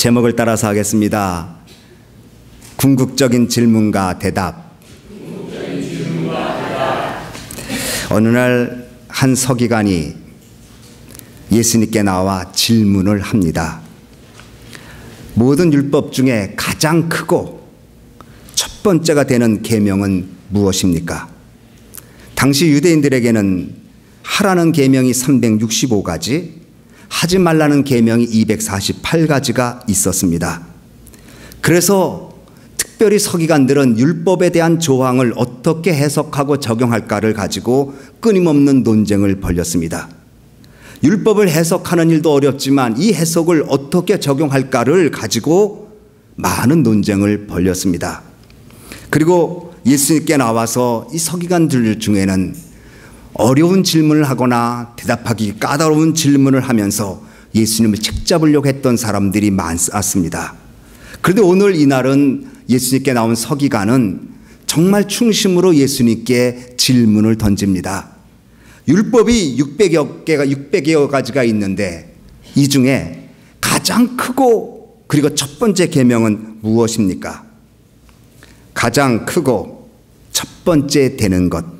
제목을 따라서 하겠습니다. 궁극적인 질문과 대답. 어느 날 한 서기관이 예수님께 나와 질문을 합니다. 모든 율법 중에 가장 크고 첫 번째가 되는 계명은 무엇입니까? 당시 유대인들에게는 하라는 계명이 365가지, 하지 말라는 계명이 248가지가 있었습니다. 그래서 특별히 서기관들은 율법에 대한 조항을 어떻게 해석하고 적용할까를 가지고 끊임없는 논쟁을 벌였습니다. 율법을 해석하는 일도 어렵지만 이 해석을 어떻게 적용할까를 가지고 많은 논쟁을 벌였습니다. 그리고 예수님께 나와서 이 서기관들 중에는 어려운 질문을 하거나 대답하기 까다로운 질문을 하면서 예수님을 책잡으려고 했던 사람들이 많았습니다. 그런데 오늘 이날은 예수님께 나온 서기관은 정말 충심으로 예수님께 질문을 던집니다. 율법이 600여 가지가 있는데 이 중에 가장 크고 그리고 첫 번째 계명은 무엇입니까? 가장 크고 첫 번째 되는 것.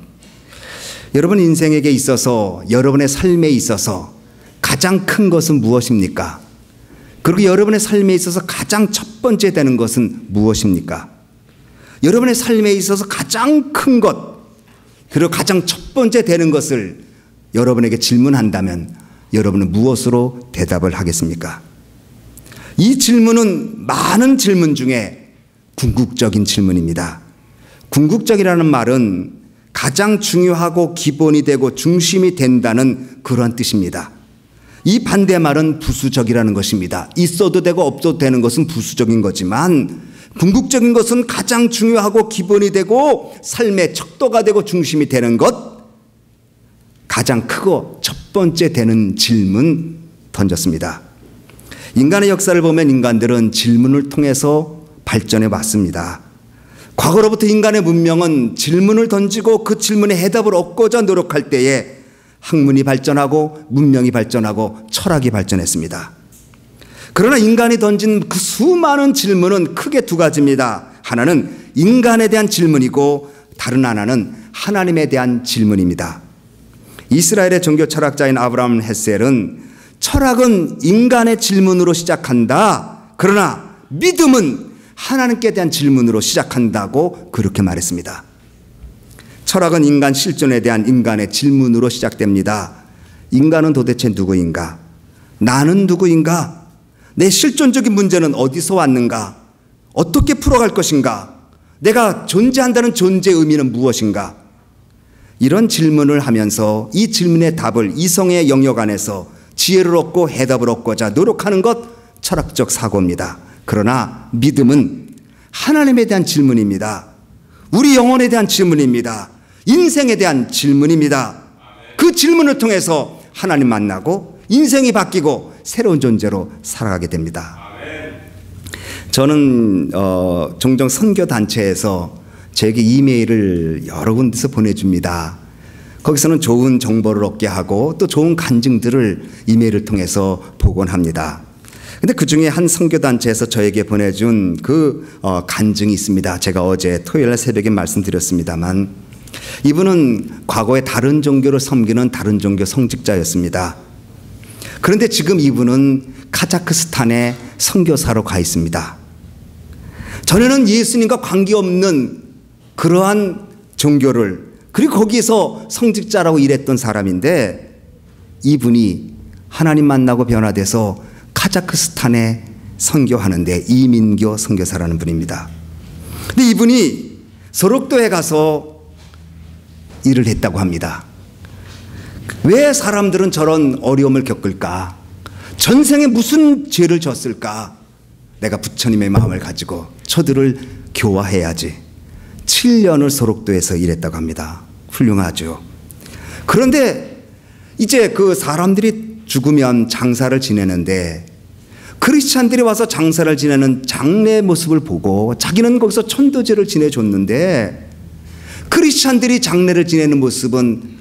여러분 인생에게 있어서, 여러분의 삶에 있어서 가장 큰 것은 무엇입니까? 그리고 여러분의 삶에 있어서 가장 첫 번째 되는 것은 무엇입니까? 여러분의 삶에 있어서 가장 큰 것, 그리고 가장 첫 번째 되는 것을 여러분에게 질문한다면 여러분은 무엇으로 대답을 하겠습니까? 이 질문은 많은 질문 중에 궁극적인 질문입니다. 궁극적이라는 말은 가장 중요하고 기본이 되고 중심이 된다는 그런 뜻입니다. 이 반대말은 부수적이라는 것입니다. 있어도 되고 없어도 되는 것은 부수적인 거지만 궁극적인 것은 가장 중요하고 기본이 되고 삶의 척도가 되고 중심이 되는 것, 가장 크고 첫 번째 되는 질문 던졌습니다. 인간의 역사를 보면 인간들은 질문을 통해서 발전해 왔습니다. 과거로부터 인간의 문명은 질문을 던지고 그 질문에 해답을 얻고자 노력할 때에 학문이 발전하고 문명이 발전하고 철학이 발전했습니다. 그러나 인간이 던진 그 수많은 질문은 크게 두 가지입니다. 하나는 인간에 대한 질문이고 다른 하나는 하나님에 대한 질문입니다. 이스라엘의 종교 철학자인 아브라함 헬셀은 철학은 인간의 질문으로 시작한다. 그러나 믿음은 하나님께 대한 질문으로 시작한다고 그렇게 말했습니다. 철학은 인간 실존에 대한 인간의 질문으로 시작됩니다. 인간은 도대체 누구인가? 나는 누구인가? 내 실존적인 문제는 어디서 왔는가? 어떻게 풀어갈 것인가? 내가 존재한다는 존재의 의미는 무엇인가? 이런 질문을 하면서 이 질문의 답을 이성의 영역 안에서 지혜를 얻고 해답을 얻고자 노력하는 것, 철학적 사고입니다. 그러나 믿음은 하나님에 대한 질문입니다. 우리 영혼에 대한 질문입니다. 인생에 대한 질문입니다. 그 질문을 통해서 하나님 만나고 인생이 바뀌고 새로운 존재로 살아가게 됩니다. 저는 종종 선교단체에서 제게 이메일을 여러 군데서 보내줍니다. 거기서는 좋은 정보를 얻게 하고 또 좋은 간증들을 이메일을 통해서 보곤 합니다. 근데 그 중에 한 선교단체에서 저에게 보내준 그 간증이 있습니다. 제가 어제 토요일날 새벽에 말씀드렸습니다만 이분은 과거에 다른 종교를 섬기는 다른 종교 성직자였습니다. 그런데 지금 이분은 카자흐스탄에 선교사로 가 있습니다. 전에는 예수님과 관계없는 그러한 종교를, 그리고 거기에서 성직자라고 일했던 사람인데 이분이 하나님 만나고 변화돼서 카자흐스탄에 선교하는데 이민교 선교사라는 분입니다. 근데 이분이 소록도에 가서 일을 했다고 합니다. 왜 사람들은 저런 어려움을 겪을까? 전생에 무슨 죄를 졌을까? 내가 부처님의 마음을 가지고 저들을 교화해야지. 7년을 소록도에서 일했다고 합니다. 훌륭하죠. 그런데 이제 그 사람들이 죽으면 장사를 지내는데 크리스찬들이 와서 장사를 지내는 장례 모습을 보고 자기는 거기서 천도제를 지내줬는데 크리스찬들이 장례를 지내는 모습은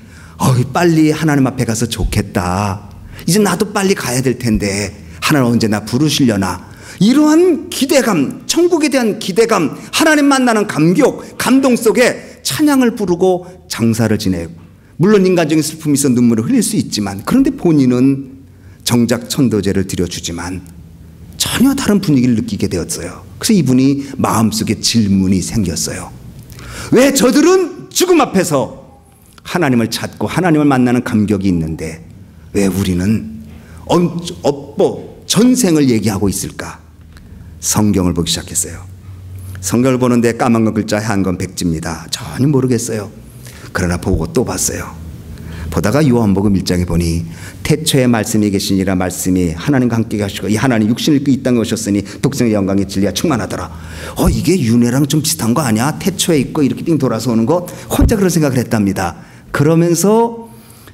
빨리 하나님 앞에 가서 좋겠다. 이제 나도 빨리 가야 될 텐데 하나님 언제 나 부르시려나. 이러한 기대감, 천국에 대한 기대감, 하나님 만나는 감격, 감동 속에 찬양을 부르고 장사를 지내고, 물론 인간적인 슬픔이 있어 눈물을 흘릴 수 있지만, 그런데 본인은 정작 천도제를 드려주지만 전혀 다른 분위기를 느끼게 되었어요. 그래서 이분이 마음속에 질문이 생겼어요. 왜 저들은 죽음 앞에서 하나님을 찾고 하나님을 만나는 감격이 있는데 왜 우리는 전생을 얘기하고 있을까? 성경을 보기 시작했어요. 성경을 보는데 까만 건 글자, 하얀 건 백지입니다. 전혀 모르겠어요. 그러나 보고 또 봤어요. 보다가 요한복음 1장에 보니 태초에 말씀이 계시니라, 말씀이 하나님과 함께 가시고 이 하나님 육신을 입고 이 땅에 오셨으니 독생의 영광의 진리가 충만하더라. 이게 윤회랑 좀 비슷한 거 아니야? 태초에 있고 이렇게 빙 돌아서 오는 거. 혼자 그런 생각을 했답니다. 그러면서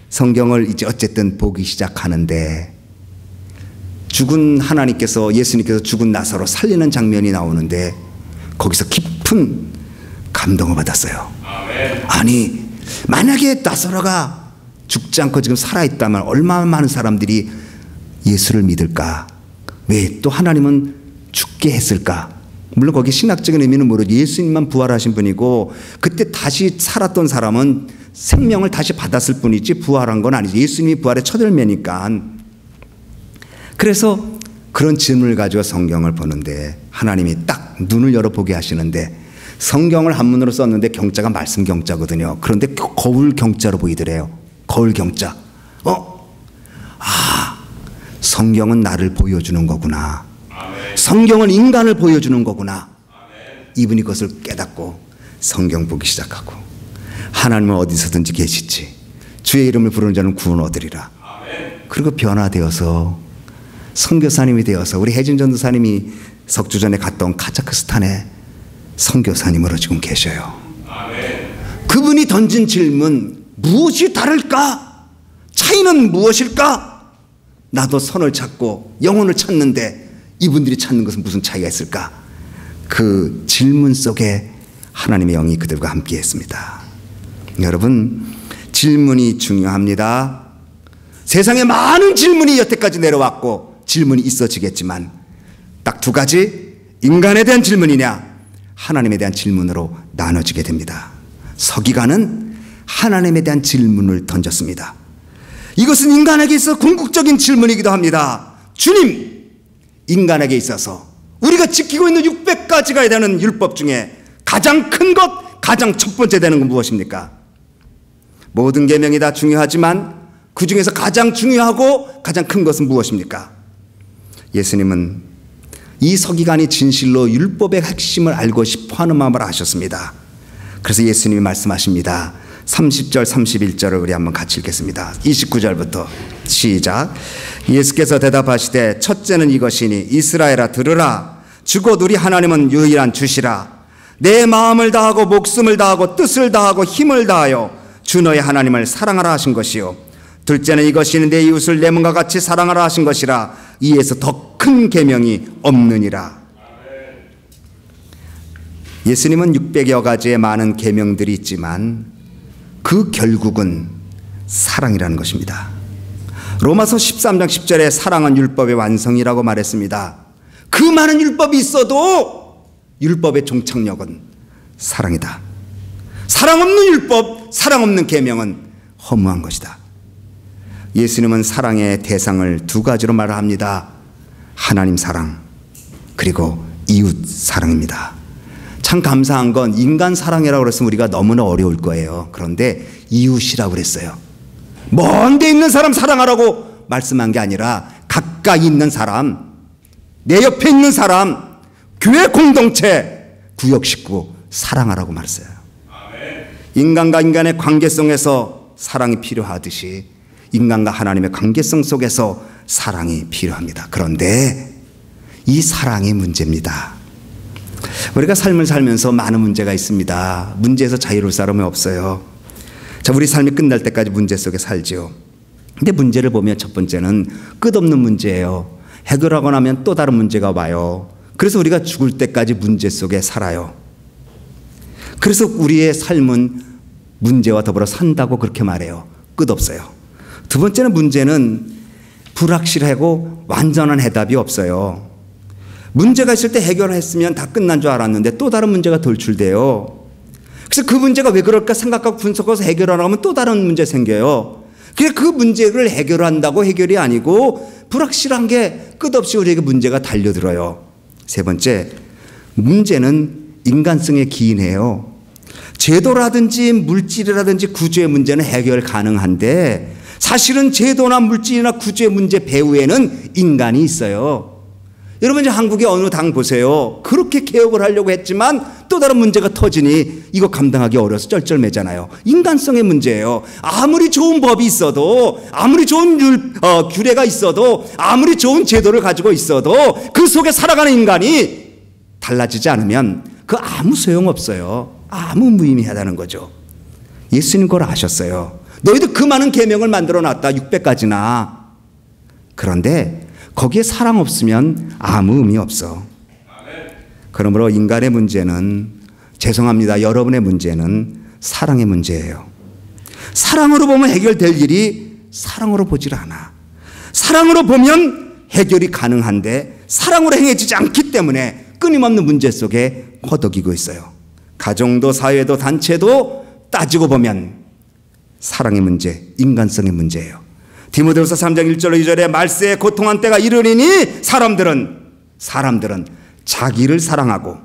성경을 이제 어쨌든 보기 시작하는데 죽은 하나님께서, 예수님께서 죽은 나사로 살리는 장면이 나오는데 거기서 깊은 감동을 받았어요. 아니, 만약에 나사로가 죽지 않고 지금 살아있다면 얼마나 많은 사람들이 예수를 믿을까? 왜 또 하나님은 죽게 했을까? 물론 거기 신학적인 의미는 모르죠. 예수님만 부활하신 분이고 그때 다시 살았던 사람은 생명을 다시 받았을 뿐이지 부활한 건 아니죠. 예수님이 부활의 첫 열매니까. 그래서 그런 질문을 가지고 성경을 보는데 하나님이 딱 눈을 열어보게 하시는데, 성경을 한문으로 썼는데 경자가 말씀 경자거든요. 그런데 거울 경자로 보이더래요. 거울 경자. 성경은 나를 보여주는 거구나. 성경은 인간을 보여주는 거구나. 이분이 그것을 깨닫고 성경 보기 시작하고, 하나님은 어디서든지 계시지, 주의 이름을 부르는 자는 구원 얻으리라. 그리고 변화되어서 선교사님이 되어서, 우리 혜진 전도사님이 석주 전에 갔다 온 카자흐스탄에 선교사님으로 지금 계셔요. 그분이 던진 질문, 무엇이 다를까? 차이는 무엇일까? 나도 선을 찾고 영혼을 찾는데 이분들이 찾는 것은 무슨 차이가 있을까? 그 질문 속에 하나님의 영이 그들과 함께 했습니다. 여러분, 질문이 중요합니다. 세상에 많은 질문이 여태까지 내려왔고 질문이 있어지겠지만 딱 두 가지, 인간에 대한 질문이냐 하나님에 대한 질문으로 나눠지게 됩니다. 서기관은 하나님에 대한 질문을 던졌습니다. 이것은 인간에게 있어 궁극적인 질문이기도 합니다. 주님, 인간에게 있어서 우리가 지키고 있는 600가지가 되는 율법 중에 가장 큰 것, 가장 첫 번째 되는 건 무엇입니까? 모든 계명이 다 중요하지만 그 중에서 가장 중요하고 가장 큰 것은 무엇입니까? 예수님은 이 서기관이 진실로 율법의 핵심을 알고 싶어 하는 마음을 아셨습니다. 그래서 예수님이 말씀하십니다. 30절 31절을 우리 한번 같이 읽겠습니다. 29절부터 시작. 예수께서 대답하시되 첫째는 이것이니 이스라엘아 들으라. 주곧 우리 하나님은 유일한 주시라. 내 마음을 다하고 목숨을 다하고 뜻을 다하고 힘을 다하여 주 너의 하나님을 사랑하라 하신 것이요. 둘째는 이것이니 내 이웃을 내 몸과 같이 사랑하라 하신 것이라. 이에서 더 큰 계명이 없느니라. 예수님은 600여 가지의 많은 계명들이 있지만 그 결국은 사랑이라는 것입니다. 로마서 13장 10절에 사랑은 율법의 완성이라고 말했습니다. 그 많은 율법이 있어도 율법의 종착역은 사랑이다. 사랑 없는 율법, 사랑 없는 계명은 허무한 것이다. 예수님은 사랑의 대상을 두 가지로 말합니다. 하나님 사랑, 그리고 이웃 사랑입니다. 참 감사한 건 인간 사랑이라고 그랬으면 우리가 너무나 어려울 거예요. 그런데 이웃이라고 그랬어요. 먼 데 있는 사람 사랑하라고 말씀한 게 아니라 가까이 있는 사람, 내 옆에 있는 사람, 교회 공동체, 구역 식구 사랑하라고 말했어요. 인간과 인간의 관계성에서 사랑이 필요하듯이 인간과 하나님의 관계성 속에서 사랑이 필요합니다. 그런데 이 사랑이 문제입니다. 우리가 삶을 살면서 많은 문제가 있습니다. 문제에서 자유로울 사람이 없어요. 자, 우리 삶이 끝날 때까지 문제 속에 살지요. 근데 문제를 보면 첫 번째는 끝없는 문제예요. 해결하고 나면 또 다른 문제가 와요. 그래서 우리가 죽을 때까지 문제 속에 살아요. 그래서 우리의 삶은 문제와 더불어 산다고 그렇게 말해요. 끝없어요. 두 번째는 문제는 불확실하고 완전한 해답이 없어요. 문제가 있을 때 해결했으면 다 끝난 줄 알았는데 또 다른 문제가 돌출돼요. 그래서 그 문제가 왜 그럴까 생각하고 분석해서 해결하려고 하면 또 다른 문제 생겨요. 그래서 그 문제를 해결한다고 해결이 아니고 불확실한 게 끝없이 우리에게 문제가 달려들어요. 세 번째, 문제는 인간성에 기인해요. 제도라든지 물질이라든지 구조의 문제는 해결 가능한데 사실은 제도나 물질이나 구조의 문제 배후에는 인간이 있어요. 여러분 이제 한국의 어느 당 보세요. 그렇게 개혁을 하려고 했지만 또 다른 문제가 터지니 이거 감당하기 어려워서 쩔쩔매잖아요. 인간성의 문제예요. 아무리 좋은 법이 있어도 아무리 좋은 규례가 있어도 아무리 좋은 제도를 가지고 있어도 그 속에 살아가는 인간이 달라지지 않으면 그 아무 소용없어요. 아무 무의미하다는 거죠. 예수님 그걸 아셨어요. 너희들 그 많은 계명을 만들어놨다. 600가지나. 그런데 거기에 사랑 없으면 아무 의미 없어. 그러므로 인간의 문제는, 죄송합니다, 여러분의 문제는 사랑의 문제예요. 사랑으로 보면 해결될 일이 사랑으로 보질 않아. 사랑으로 보면 해결이 가능한데 사랑으로 행해지지 않기 때문에 끊임없는 문제 속에 허덕이고 있어요. 가정도 사회도 단체도 따지고 보면 사랑의 문제, 인간성의 문제예요. 디모데후서 3장 1절 2절에 말세에 고통한 때가 이르리니 사람들은 자기를 사랑하고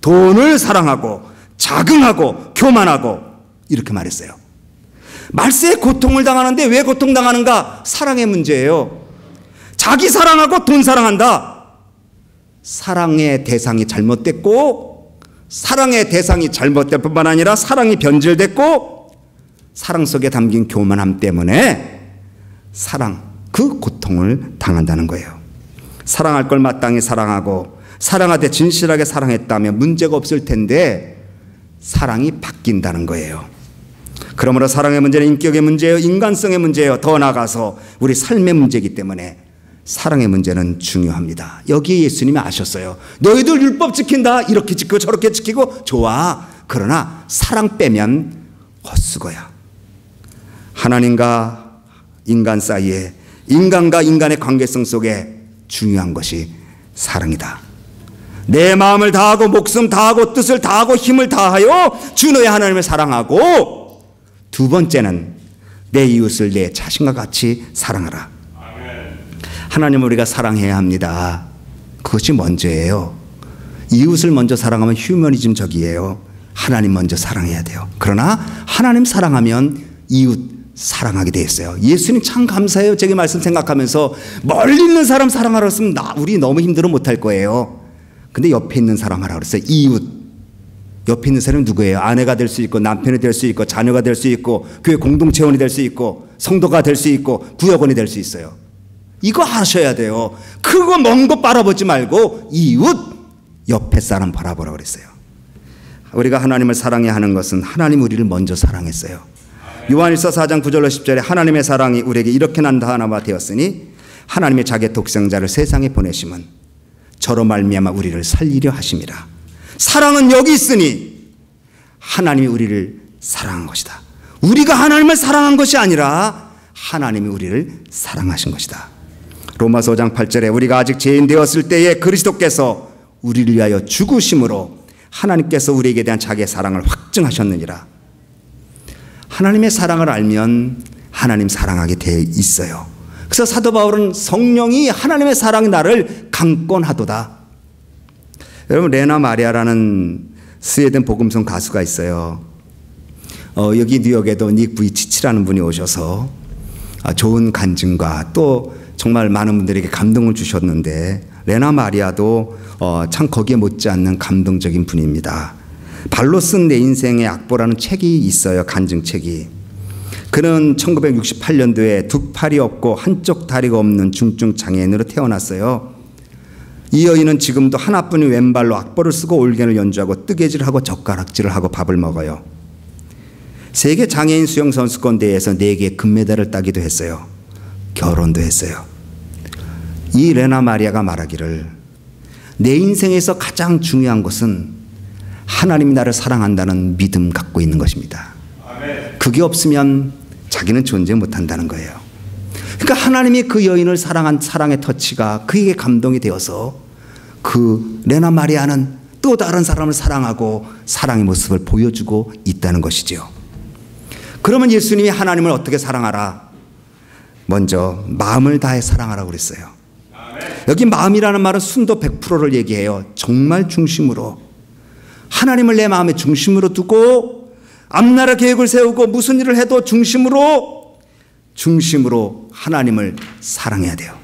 돈을 사랑하고 자긍하고 교만하고 이렇게 말했어요. 말세에 고통을 당하는데 왜 고통당하는가? 사랑의 문제예요. 자기 사랑하고 돈 사랑한다. 사랑의 대상이 잘못됐고 사랑의 대상이 잘못될 뿐만 아니라 사랑이 변질됐고 사랑 속에 담긴 교만함 때문에 그 고통을 당한다는 거예요. 사랑할 걸 마땅히 사랑하고 사랑하되 진실하게 사랑했다면 문제가 없을 텐데 사랑이 바뀐다는 거예요. 그러므로 사랑의 문제는 인격의 문제예요. 인간성의 문제예요. 더 나아가서 우리 삶의 문제이기 때문에 사랑의 문제는 중요합니다. 여기에 예수님이 아셨어요. 너희들 율법 지킨다. 이렇게 지키고 저렇게 지키고 좋아. 그러나 사랑 빼면 헛수고야. 하나님과 인간 사이에, 인간과 인간의 관계성 속에 중요한 것이 사랑이다. 내 마음을 다하고 목숨 다하고 뜻을 다하고 힘을 다하여 주 너의 하나님을 사랑하고 두 번째는 내 이웃을 내 자신과 같이 사랑하라. 하나님을 우리가 사랑해야 합니다. 그것이 먼저예요. 이웃을 먼저 사랑하면 휴머니즘적이에요. 하나님 먼저 사랑해야 돼요. 그러나 하나님 사랑하면 이웃 사랑하게 돼 있어요. 예수님 참 감사해요. 제게 말씀 생각하면서 멀리 있는 사람 사랑하라 했으면 우리 너무 힘들어 못할 거예요. 근데 옆에 있는 사람 하라 그랬어요. 이웃. 옆에 있는 사람은 누구예요? 아내가 될 수 있고 남편이 될 수 있고 자녀가 될 수 있고 교회 공동체원이 될 수 있고 성도가 될 수 있고 구역원이 될 수 있어요. 이거 하셔야 돼요. 그거 먼 거 바라보지 말고 이웃 옆에 사람 바라보라 그랬어요. 우리가 하나님을 사랑해야 하는 것은 하나님 우리를 먼저 사랑했어요. 요한일서 4장 9절로 10절에 하나님의 사랑이 우리에게 이렇게 나타나 되었으니 하나님의 자기 독생자를 세상에 보내심은 저로 말미암아 우리를 살리려 하심이라. 사랑은 여기 있으니 하나님이 우리를 사랑한 것이다. 우리가 하나님을 사랑한 것이 아니라 하나님이 우리를 사랑하신 것이다. 로마서 5장 8절에 우리가 아직 죄인 되었을 때에 그리스도께서 우리를 위하여 죽으심으로 하나님께서 우리에게 대한 자기의 사랑을 확증하셨느니라. 하나님의 사랑을 알면 하나님 사랑하게 돼 있어요. 그래서 사도 바울은 성령이 하나님의 사랑이 나를 강권하도다. 여러분 레나 마리아라는 스웨덴 복음성 가수가 있어요. 여기 뉴욕에도 닉 부이치치라는 분이 오셔서 좋은 간증과 또 정말 많은 분들에게 감동을 주셨는데 레나 마리아도 참 거기에 못지않는 감동적인 분입니다. 발로 쓴 내 인생의 악보라는 책이 있어요. 간증책이. 그는 1968년도에 두 팔이 없고 한쪽 다리가 없는 중증 장애인으로 태어났어요. 이 여인은 지금도 하나뿐인 왼발로 악보를 쓰고 올겐을 연주하고 뜨개질하고 젓가락질을 하고 밥을 먹어요. 세계 장애인 수영 선수권 대회에서 4개 금메달을 따기도 했어요. 결혼도 했어요. 이 레나 마리아가 말하기를 내 인생에서 가장 중요한 것은 하나님이 나를 사랑한다는 믿음 갖고 있는 것입니다. 그게 없으면 자기는 존재 못한다는 거예요. 그러니까 하나님이 그 여인을 사랑한 사랑의 터치가 그에게 감동이 되어서 그 레나 마리아는 또 다른 사람을 사랑하고 사랑의 모습을 보여주고 있다는 것이지요. 그러면 예수님이 하나님을 어떻게 사랑하라? 먼저 마음을 다해 사랑하라고 그랬어요. 여기 마음이라는 말은 순도 100%를 얘기해요. 정말 중심으로. 하나님을 내 마음의 중심으로 두고 앞나라 계획을 세우고 무슨 일을 해도 중심으로 하나님을 사랑해야 돼요.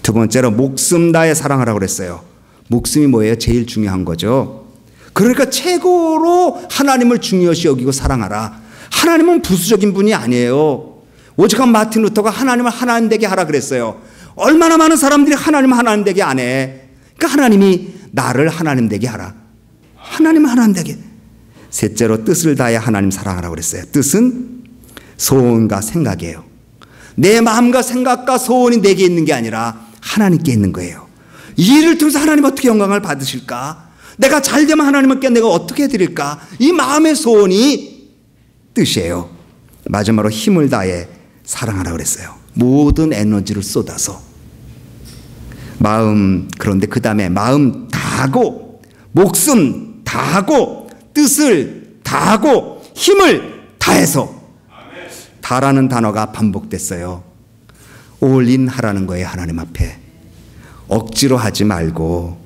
두 번째로 목숨 다해 사랑하라고 그랬어요. 목숨이 뭐예요? 제일 중요한 거죠. 그러니까 최고로 하나님을 중요시 여기고 사랑하라. 하나님은 부수적인 분이 아니에요. 오직한 마틴 루터가 하나님을 하나님 되게 하라 그랬어요. 얼마나 많은 사람들이 하나님을 하나님 되게 안 해. 그러니까 하나님이 나를 하나님 되게 하라. 하나님을 하나님 되게. 셋째로 뜻을 다해 하나님 사랑하라고 그랬어요. 뜻은 소원과 생각이에요. 내 마음과 생각과 소원이 내게 있는 게 아니라 하나님께 있는 거예요. 이 일을 통해서 하나님 어떻게 영광을 받으실까? 내가 잘 되면 하나님께 내가 어떻게 해드릴까? 이 마음의 소원이 뜻이에요. 마지막으로 힘을 다해 사랑하라고 그랬어요. 모든 에너지를 쏟아서. 마음, 그런데 그 다음에 마음 다하고 목숨 다하고 뜻을 다하고 힘을 다해서. 다라는 단어가 반복됐어요. 올인 하라는 거예요. 하나님 앞에. 억지로 하지 말고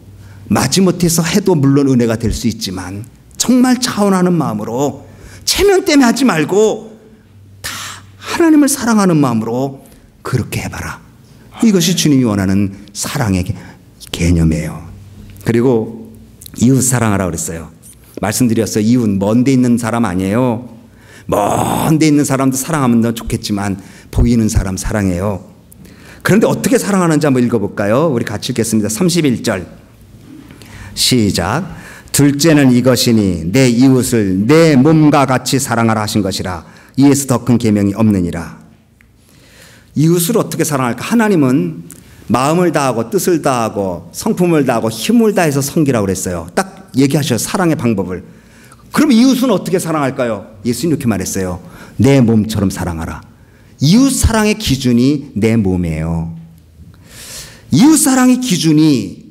마지못해서 해도 물론 은혜가 될 수 있지만 정말 차원하는 마음으로 체면 때문에 하지 말고 다 하나님을 사랑하는 마음으로 그렇게 해봐라. 이것이 주님이 원하는 사랑의 개념이에요. 그리고 이웃 사랑하라고 그랬어요. 말씀드렸어요. 이웃 먼 데 있는 사람 아니에요. 먼 데 있는 사람도 사랑하면 더 좋겠지만 보이는 사람 사랑해요. 그런데 어떻게 사랑하는지 한번 읽어볼까요? 우리 같이 읽겠습니다. 31절 시작. 둘째는 이것이니 내 이웃을 내 몸과 같이 사랑하라 하신 것이라. 이에서 더 큰 계명이 없느니라. 이웃을 어떻게 사랑할까? 하나님은 마음을 다하고 뜻을 다하고 성품을 다하고 힘을 다해서 섬기라고 그랬어요. 딱 얘기하셔요. 사랑의 방법을. 그럼 이웃은 어떻게 사랑할까요? 예수님 이렇게 말했어요. 내 몸처럼 사랑하라. 이웃 사랑의 기준이 내 몸이에요. 이웃 사랑의 기준이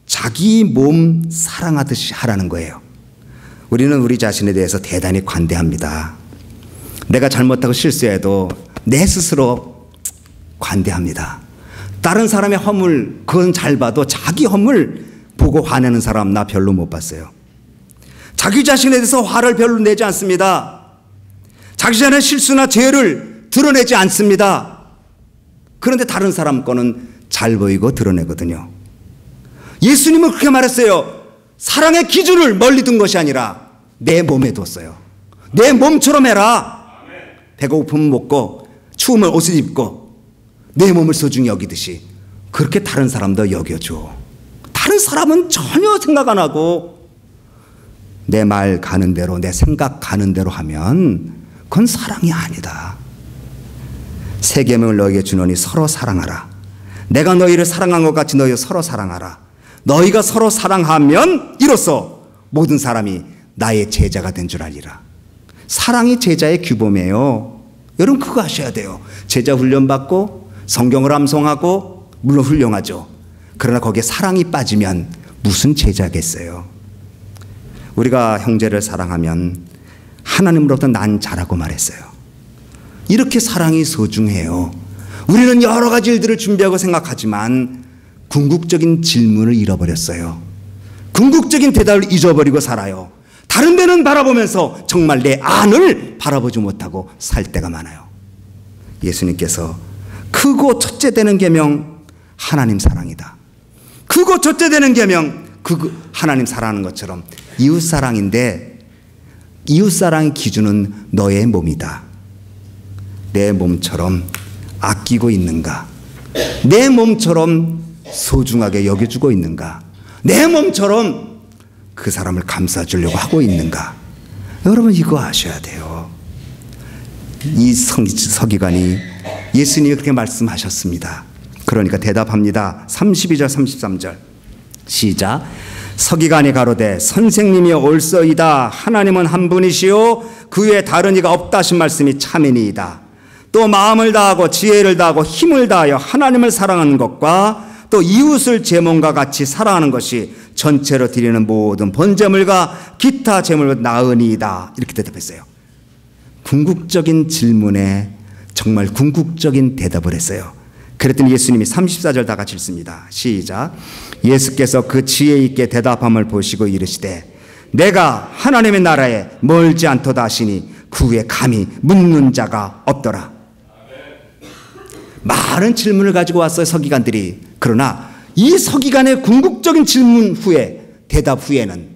자기 몸 사랑하듯이 하라는 거예요. 우리는 우리 자신에 대해서 대단히 관대합니다. 내가 잘못하고 실수해도 내 스스로 관대합니다. 다른 사람의 허물 그건 잘 봐도 자기 허물 보고 화내는 사람 나 별로 못 봤어요. 자기 자신에 대해서 화를 별로 내지 않습니다. 자기 자신의 실수나 죄를 드러내지 않습니다. 그런데 다른 사람 거는 잘 보이고 드러내거든요. 예수님은 그렇게 말했어요. 사랑의 기준을 멀리 둔 것이 아니라 내 몸에 뒀어요. 내 몸처럼 해라. 배고프면 먹고 추우면 옷을 입고 내 몸을 소중히 여기듯이 그렇게 다른 사람도 여겨줘. 다른 사람은 전혀 생각 안 하고 내 말 가는 대로 내 생각 가는 대로 하면 그건 사랑이 아니다. 새 계명을 너희에게 주노니 서로 사랑하라. 내가 너희를 사랑한 것 같이 너희가 서로 사랑하라. 너희가 서로 사랑하면 이로써 모든 사람이 나의 제자가 된 줄 알리라. 사랑이 제자의 규범이에요. 여러분 그거 아셔야 돼요. 제자 훈련 받고 성경을 암송하고 물론 훌륭하죠. 그러나 거기에 사랑이 빠지면 무슨 제자겠어요. 우리가 형제를 사랑하면 하나님으로부터 난 자라고 말했어요. 이렇게 사랑이 소중해요. 우리는 여러 가지 일들을 준비하고 생각하지만 궁극적인 질문을 잃어버렸어요. 궁극적인 대답을 잊어버리고 살아요. 다른 데는 바라보면서 정말 내 안을 바라보지 못하고 살 때가 많아요. 예수님께서 크고 첫째 되는 계명 하나님 사랑이다. 크고 첫째 되는 계명 하나님 사랑하는 것처럼 이웃 사랑인데 이웃 사랑의 기준은 너의 몸이다. 내 몸처럼 아끼고 있는가? 내 몸처럼 소중하게 여겨주고 있는가? 내 몸처럼 그 사람을 감싸주려고 하고 있는가? 여러분 이거 아셔야 돼요. 이 서기관이 예수님이 그렇게 말씀하셨습니다. 그러니까 대답합니다. 32절 33절 시작. 서기관이 가로되 선생님이 옳소이다. 하나님은 한 분이시요 그 외에 다른 이가 없다 하신 말씀이 참이니이다. 또 마음을 다하고 지혜를 다하고 힘을 다하여 하나님을 사랑하는 것과 또 이웃을 제 몸과 같이 사랑하는 것이 전체로 드리는 모든 번제물과 기타 제물보다 나으니이다. 이렇게 대답했어요. 궁극적인 질문에 정말 궁극적인 대답을 했어요. 그랬더니 예수님이 34절 다 같이 읽습니다. 시작. 예수께서 그 지혜 있게 대답함을 보시고 이르시되 내가 하나님의 나라에 멀지 않도다 하시니 그 후에 감히 묻는 자가 없더라. 많은 질문을 가지고 왔어요, 서기관들이. 그러나 이 서기관의 궁극적인 질문 후에, 대답 후에는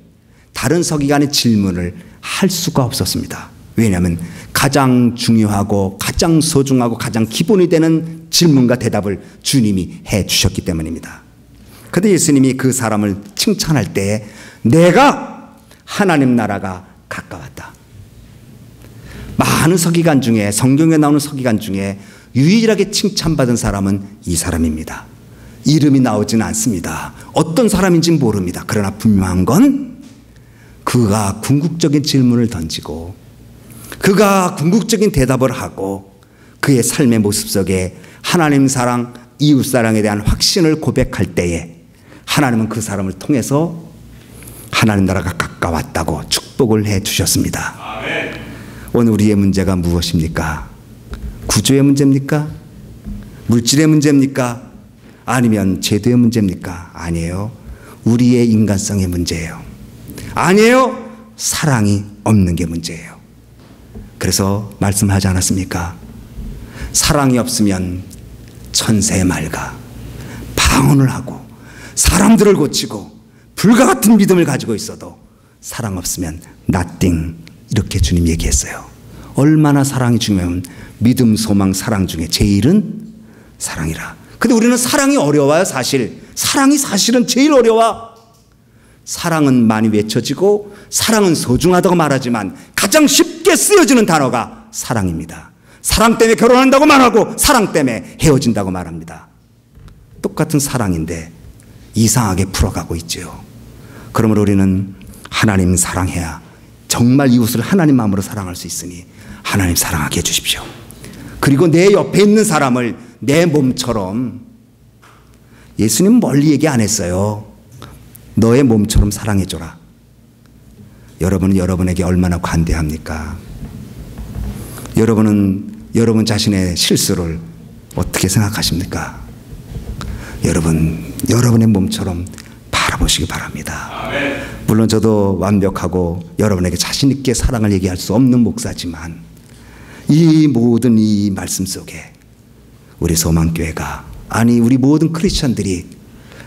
다른 서기관의 질문을 할 수가 없었습니다. 왜냐하면 가장 중요하고 가장 소중하고 가장 기본이 되는 질문과 대답을 주님이 해 주셨기 때문입니다. 그런데 예수님이 그 사람을 칭찬할 때에 내가 하나님 나라가 가까웠다. 많은 서기관 중에, 성경에 나오는 서기관 중에 유일하게 칭찬받은 사람은 이 사람입니다. 이름이 나오지는 않습니다. 어떤 사람인지는 모릅니다. 그러나 분명한 건 그가 궁극적인 질문을 던지고 그가 궁극적인 대답을 하고 그의 삶의 모습 속에 하나님 사랑, 이웃 사랑에 대한 확신을 고백할 때에 하나님은 그 사람을 통해서 하나님 나라가 가까웠다고 축복을 해 주셨습니다. 아멘. 오늘 우리의 문제가 무엇입니까? 구조의 문제입니까? 물질의 문제입니까? 아니면 제도의 문제입니까? 아니에요. 우리의 인간성의 문제예요. 아니에요. 사랑이 없는 게 문제예요. 그래서 말씀하지 않았습니까? 사랑이 없으면 천세 맑아 방언을 하고 사람들을 고치고 불과 같은 믿음을 가지고 있어도 사랑 없으면 nothing, 이렇게 주님 얘기했어요. 얼마나 사랑이 중요하면 믿음, 소망, 사랑 중에 제일은 사랑이라. 근데 우리는 사랑이 어려워요. 사실 사랑이 사실은 제일 어려워. 사랑은 많이 외쳐지고 사랑은 소중하다고 말하지만 가장 쉽게 쓰여지는 단어가 사랑입니다. 사랑 때문에 결혼한다고 말하고 사랑 때문에 헤어진다고 말합니다. 똑같은 사랑인데 이상하게 풀어가고 있죠. 그러므로 우리는 하나님 사랑해야 정말 이웃을 하나님 마음으로 사랑할 수 있으니 하나님 사랑하게 해주십시오. 그리고 내 옆에 있는 사람을 내 몸처럼, 예수님 멀리 얘기 안 했어요. 너의 몸처럼 사랑해줘라. 여러분은 여러분에게 얼마나 관대합니까? 여러분은 여러분 자신의 실수를 어떻게 생각하십니까? 여러분, 여러분의 몸처럼 바라보시기 바랍니다. 아멘. 물론 저도 완벽하고 여러분에게 자신 있게 사랑을 얘기할 수 없는 목사지만 이 모든 이 말씀 속에 우리 소망교회가, 아니 우리 모든 크리스천들이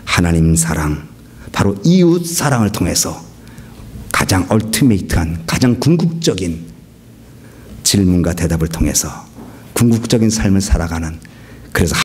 하나님 사랑, 바로 이웃 사랑을 통해서 가장 얼티메이트한, 가장 궁극적인 질문과 대답을 통해서 궁극적인 삶을 살아가는, 그래서